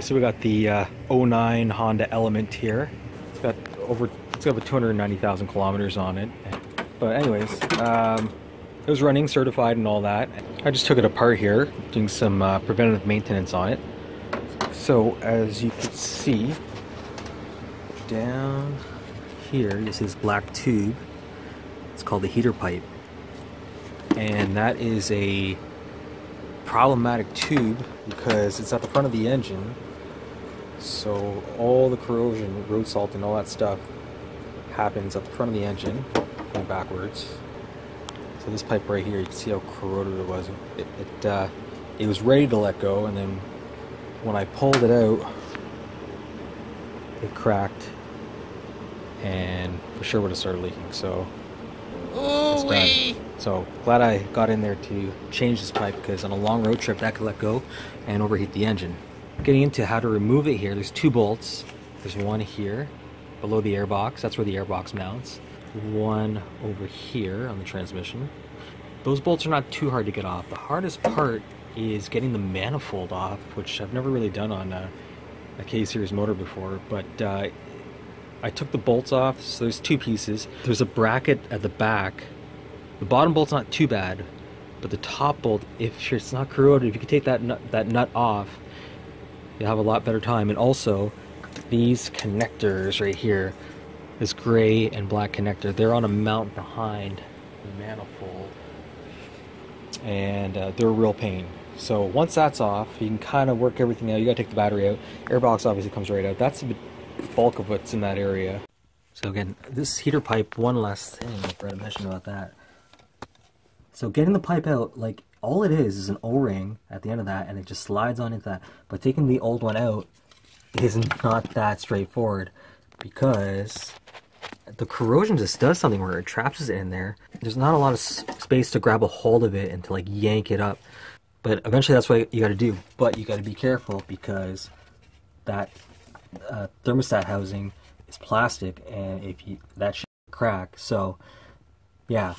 So we got the '09 Honda Element here. It's got over 290,000 kilometers on it. But anyways, it was running certified and all that. I just took it apart here, doing some preventative maintenance on it. So as you can see, down here you see this black tube. It's called the heater pipe, and that is a problematic tube because it's at the front of the engine. So all the corrosion, road salt and all that stuff happens at the front of the engine, going backwards. So this pipe right here, you can see how corroded it was. It was ready to let go, and then when I pulled it out, it cracked and for sure would have started leaking. So it's bad. So glad I got in there to change this pipe, because on a long road trip that could let go and overheat the engine. Getting into how to remove it here, there's two bolts. There's one here below the airbox, that's where the airbox mounts. One over here on the transmission. Those bolts are not too hard to get off. The hardest part is getting the manifold off, which I've never really done on a K-series motor before, but I took the bolts off. So there's two pieces. There's a bracket at the back. The bottom bolt's not too bad, but the top bolt, if it's not corroded, if you could take that nut off, you'll have a lot better time. And also, these connectors right here, this gray and black connector, they're on a mount behind the manifold, and they're a real pain. So once that's off, you can kind of work everything out. You gotta take the battery out. Airbox obviously comes right out. That's the bulk of what's in that area. So again, this heater pipe, one last thing I forgot to mention about that. So getting the pipe out, like, all it is an O-ring at the end of that, and it just slides on into that. But taking the old one out is not that straightforward, because the corrosion just does something where it traps it in there. There's not a lot of space to grab a hold of it and to like yank it up. But eventually that's what you got to do. But you got to be careful, because that thermostat housing is plastic, and if you that should crack. So yeah,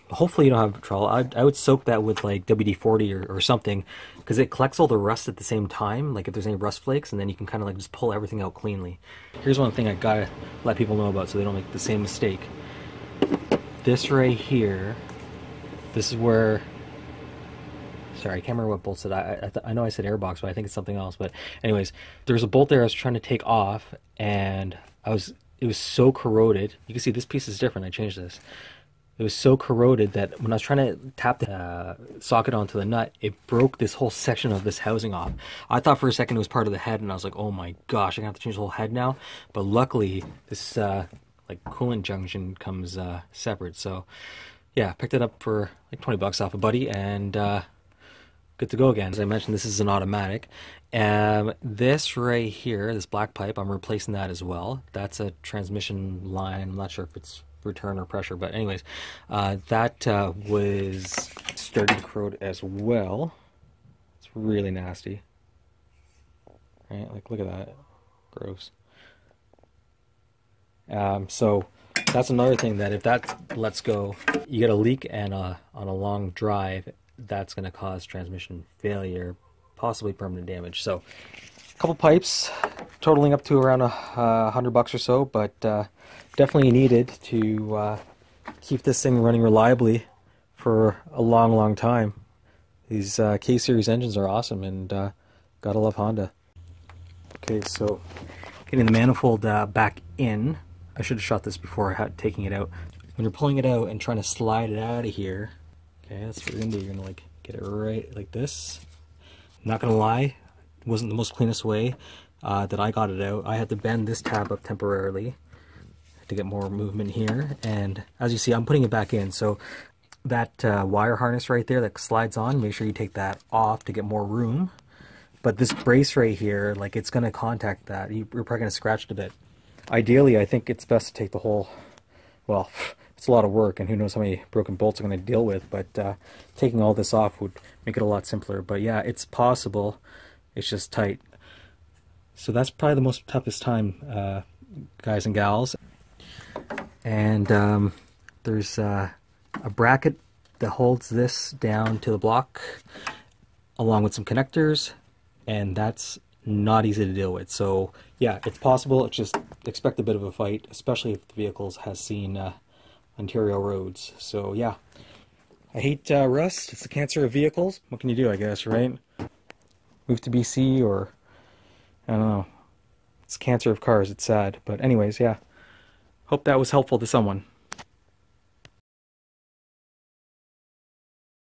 hopefully you don't have trouble. I would soak that with like WD-40 or something, because it collects all the rust at the same time, like if there's any rust flakes, and then you can kind of like just pull everything out cleanly. Here's one thing I gotta let people know about so they don't make the same mistake. This right here, this is where, sorry, I can't remember what bolt said. I know I said airbox, but I think it's something else. But anyways, there's a bolt there I was trying to take off, and it was so corroded. You can see this piece is different. I changed this. It was so corroded that when I was trying to tap the socket onto the nut, it broke this whole section of this housing off. I thought for a second it was part of the head, and I was like, oh my gosh, I'm gonna have to change the whole head now. But luckily, this like coolant junction comes separate. So yeah, picked it up for like 20 bucks off a buddy, and good to go again. As I mentioned, this is an automatic. This right here, this black pipe, I'm replacing that as well. That's a transmission line. I'm not sure if it's return or pressure, but anyways, that was starting to corrode as well. It's really nasty, right? Like, look at that, gross. So that's another thing, that if that lets go, you get a leak, and on a long drive, that's going to cause transmission failure, possibly permanent damage. So a couple pipes totaling up to around $100 or so, but definitely needed to keep this thing running reliably for a long time. These K-series engines are awesome, and gotta love Honda. Okay, so getting the manifold back in. I should have shot this before taking it out. When you're pulling it out and trying to slide it out of here, okay, that's what you're gonna do. You're gonna like get it right like this. Not gonna lie, it wasn't the most cleanest way that I got it out. I had to bend this tab up temporarily to get more movement here, and as you see, I'm putting it back in. So that wire harness right there that slides on, make sure you take that off to get more room. But this brace right here, like, it's going to contact that. You're probably going to scratch it a bit. Ideally, I think it's best to take the whole, well, it's a lot of work, and who knows how many broken bolts I'm going to deal with, but taking all this off would make it a lot simpler. But yeah, it's possible. It's just tight. So that's probably the most toughest time, guys and gals. And there's a bracket that holds this down to the block, along with some connectors, and that's not easy to deal with. So yeah, it's possible. It's just expect a bit of a fight, especially if the vehicle has seen Ontario roads. So yeah, I hate rust. It's the cancer of vehicles. What can you do, I guess, right? Move to BC, or I don't know. It's cancer of cars. It's sad. But anyways, yeah. Hope that was helpful to someone.